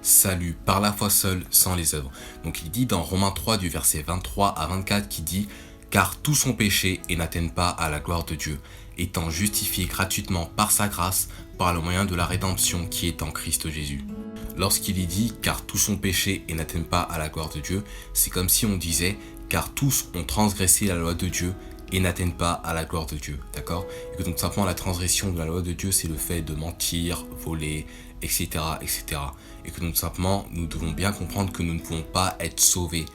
salut par la foi seule, sans les œuvres. Donc il dit dans Romains 3 du verset 23 à 24 qui dit « Car tous ont péché et n'atteignent pas à la gloire de Dieu, étant justifiés gratuitement par sa grâce, par le moyen de la rédemption qui est en Christ Jésus. » Lorsqu'il y dit « Car tous ont péché et n'atteignent pas à la gloire de Dieu », c'est comme si on disait « Car tous ont transgressé la loi de Dieu et n'atteignent pas à la gloire de Dieu. » D'accord ? Et que donc simplement la transgression de la loi de Dieu, c'est le fait de mentir, voler, etc., etc. Et que donc simplement, nous devons bien comprendre que nous ne pouvons pas être sauvés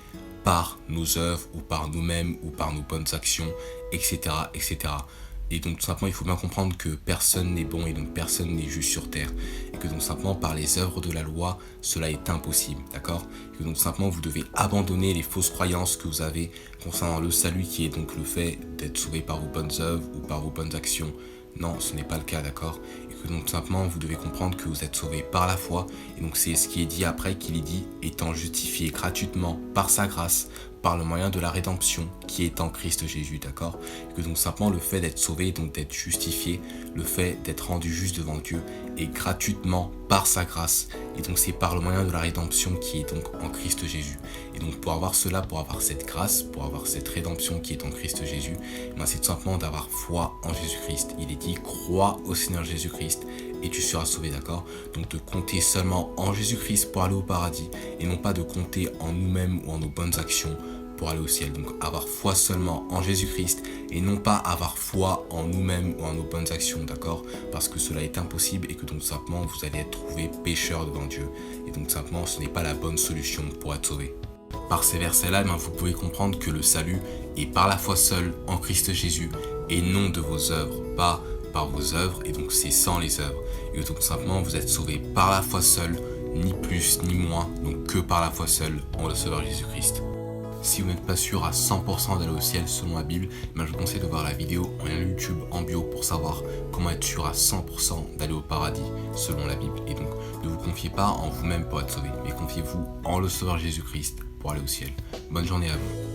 par nos œuvres ou par nous-mêmes ou par nos bonnes actions, etc., etc. Et donc tout simplement, il faut bien comprendre que personne n'est bon et donc personne n'est juste sur terre. Et que donc simplement, par les œuvres de la loi, cela est impossible, d'accord ? Et que donc simplement, vous devez abandonner les fausses croyances que vous avez concernant le salut, qui est donc le fait d'être sauvé par vos bonnes œuvres ou par vos bonnes actions. Non, ce n'est pas le cas, d'accord ? Et que donc simplement, vous devez comprendre que vous êtes sauvé par la foi. Et donc c'est ce qui est dit après, qu'il est dit, étant justifié gratuitement par sa grâce, par le moyen de la rédemption qui est en Christ Jésus, d'accord ? Et que donc simplement le fait d'être sauvé, donc d'être justifié, le fait d'être rendu juste devant Dieu est gratuitement par sa grâce. Et donc c'est par le moyen de la rédemption qui est donc en Christ Jésus. Et donc pour avoir cela, pour avoir cette grâce, pour avoir cette rédemption qui est en Christ Jésus, c'est tout simplement d'avoir foi en Jésus-Christ. Il est dit, crois au Seigneur Jésus-Christ et tu seras sauvé, d'accord ? Donc de compter seulement en Jésus-Christ pour aller au paradis et non pas de compter en nous-mêmes ou en nos bonnes actions pour aller au ciel. Donc avoir foi seulement en Jésus-Christ et non pas avoir foi en nous-mêmes ou en nos bonnes actions, d'accord ? Parce que cela est impossible et que donc simplement vous allez être trouvé pécheur devant Dieu. Et donc simplement ce n'est pas la bonne solution pour être sauvé. Par ces versets-là, vous pouvez comprendre que le salut est par la foi seule en Christ Jésus et non de vos œuvres, pas par vos œuvres, et donc c'est sans les œuvres. Et donc simplement vous êtes sauvé par la foi seule, ni plus ni moins, donc que par la foi seule en le Sauveur Jésus-Christ. Si vous n'êtes pas sûr à 100% d'aller au ciel selon la Bible, je vous conseille de voir la vidéo en lien YouTube en bio pour savoir comment être sûr à 100% d'aller au paradis selon la Bible. Et donc ne vous confiez pas en vous-même pour être sauvé, mais confiez-vous en le Sauveur Jésus-Christ pour aller au ciel. Bonne journée à vous.